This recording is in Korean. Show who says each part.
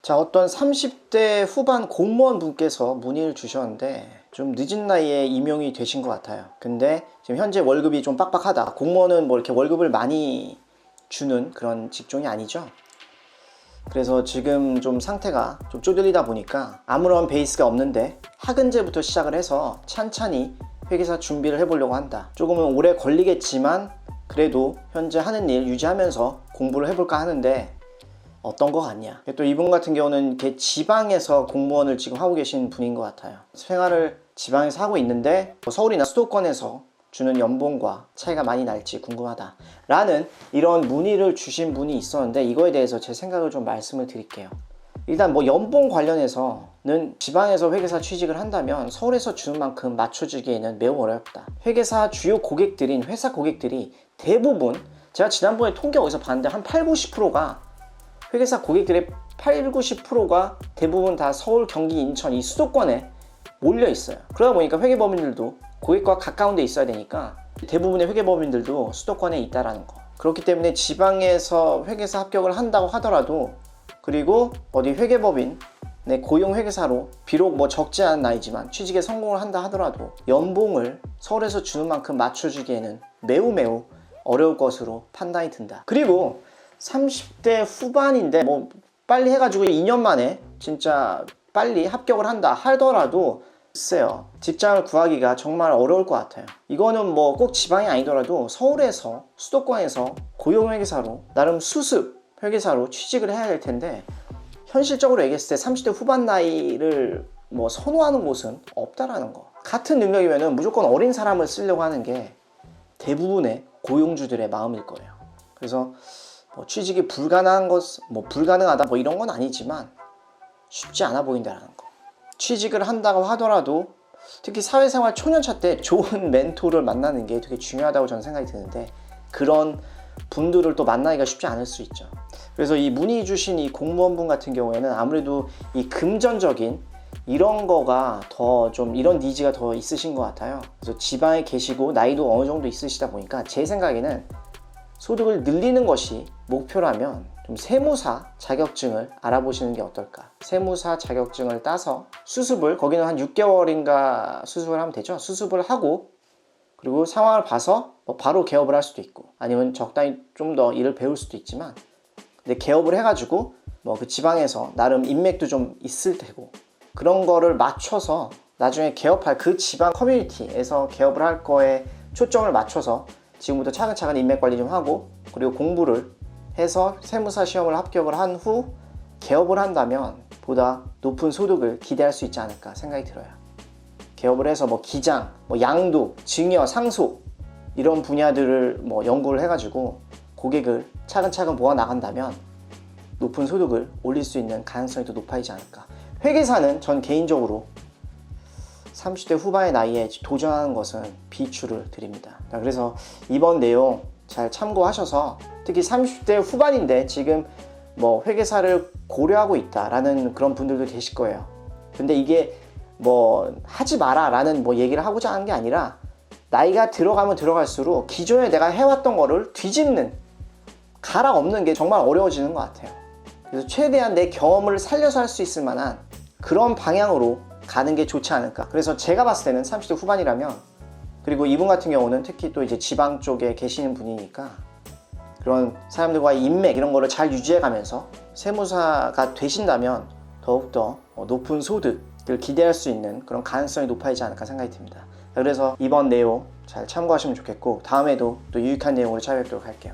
Speaker 1: 자, 어떤 30대 후반 공무원 분께서 문의를 주셨는데 좀 늦은 나이에 임용이 되신 것 같아요. 근데 지금 현재 월급이 좀 빡빡하다. 공무원은 뭐 이렇게 월급을 많이 주는 그런 직종이 아니죠. 그래서 지금 좀 상태가 좀 쪼들리다 보니까 아무런 베이스가 없는데 학은제부터 시작을 해서 찬찬히 회계사 준비를 해보려고 한다. 조금은 오래 걸리겠지만 그래도 현재 하는 일 유지하면서 공부를 해볼까 하는데 어떤 거 같냐. 또 이분 같은 경우는 이렇게 지방에서 공무원을 지금 하고 계신 분인 것 같아요. 생활을 지방에서 하고 있는데 서울이나 수도권에서 주는 연봉과 차이가 많이 날지 궁금하다 라는 이런 문의를 주신 분이 있었는데, 이거에 대해서 제 생각을 좀 말씀을 드릴게요. 일단 뭐 연봉 관련해서는 지방에서 회계사 취직을 한다면 서울에서 주는 만큼 맞춰주기에는 매우 어렵다. 회계사 주요 고객들인 회사 고객들이 대부분, 제가 지난번에 통계 어디서 봤는데 한 80-90%가 회계사 고객들의 80-90%가 대부분 다 서울, 경기, 인천 이 수도권에 몰려 있어요. 그러다 보니까 회계법인들도 고객과 가까운 데 있어야 되니까 대부분의 회계법인들도 수도권에 있다라는 거. 그렇기 때문에 지방에서 회계사 합격을 한다고 하더라도, 그리고 어디 회계법인 내 고용 회계사로 비록 뭐 적지 않은 나이지만 취직에 성공을 한다 하더라도 연봉을 서울에서 주는 만큼 맞춰주기에는 매우 어려울 것으로 판단이 든다. 그리고 30대 후반인데 뭐 빨리 해가지고 2년 만에 진짜 빨리 합격을 한다 하더라도 글쎄요, 직장을 구하기가 정말 어려울 것 같아요. 이거는 뭐 꼭 지방이 아니더라도 서울에서 수도권에서 고용회계사로 나름 수습 회계사로 취직을 해야 될 텐데, 현실적으로 얘기했을 때 30대 후반 나이를 뭐 선호하는 곳은 없다라는 거. 같은 능력이면은 무조건 어린 사람을 쓰려고 하는 게 대부분의 고용주들의 마음일 거예요. 그래서 뭐 취직이 불가능하다 뭐 이런 건 아니지만 쉽지 않아 보인다는 거. 취직을 한다고 하더라도 특히 사회생활 초년차 때 좋은 멘토를 만나는 게 되게 중요하다고 저는 생각이 드는데, 그런 분들을 또 만나기가 쉽지 않을 수 있죠. 그래서 이 문의 주신 이 공무원분 같은 경우에는 아무래도 이 금전적인 이런 거가 더 좀 이런 니즈가 더 있으신 것 같아요. 그래서 지방에 계시고 나이도 어느 정도 있으시다 보니까 제 생각에는 소득을 늘리는 것이 목표라면 좀 세무사 자격증을 알아보시는 게 어떨까. 세무사 자격증을 따서 수습을, 거기는 한 6개월인가 수습을 하면 되죠. 수습을 하고 그리고 상황을 봐서 뭐 바로 개업을 할 수도 있고 아니면 적당히 좀 더 일을 배울 수도 있지만, 근데 개업을 해가지고 뭐 그 지방에서 나름 인맥도 좀 있을 테고 그런 거를 맞춰서 나중에 개업할 그 지방 커뮤니티에서 개업을 할 거에 초점을 맞춰서 지금부터 차근차근 인맥 관리 좀 하고 그리고 공부를 해서 세무사 시험을 합격을 한 후 개업을 한다면 보다 높은 소득을 기대할 수 있지 않을까 생각이 들어요. 개업을 해서 뭐 기장, 뭐 양도, 증여, 상속 이런 분야들을 뭐 연구를 해가지고 고객을 차근차근 모아 나간다면 높은 소득을 올릴 수 있는 가능성이 더 높아지지 않을까. 회계사는 전 개인적으로 30대 후반의 나이에 도전하는 것은 비추를 드립니다. 그래서 이번 내용 잘 참고하셔서, 특히 30대 후반인데 지금 뭐 회계사를 고려하고 있다라는 그런 분들도 계실 거예요. 근데 이게 뭐 하지 마라 라는 뭐 얘기를 하고자 하는 게 아니라, 나이가 들어가면 들어갈수록 기존에 내가 해왔던 거를 뒤집는, 가락 없는 게 정말 어려워지는 것 같아요. 그래서 최대한 내 경험을 살려서 할 수 있을 만한 그런 방향으로 가는 게 좋지 않을까. 그래서 제가 봤을 때는 30대 후반이라면, 그리고 이분 같은 경우는 특히 또 이제 지방 쪽에 계시는 분이니까 그런 사람들과의 인맥 이런 거를 잘 유지해 가면서 세무사가 되신다면 더욱더 높은 소득을 기대할 수 있는 그런 가능성이 높아지지 않을까 생각이 듭니다. 그래서 이번 내용 잘 참고하시면 좋겠고, 다음에도 또 유익한 내용으로 찾아뵙도록 할게요.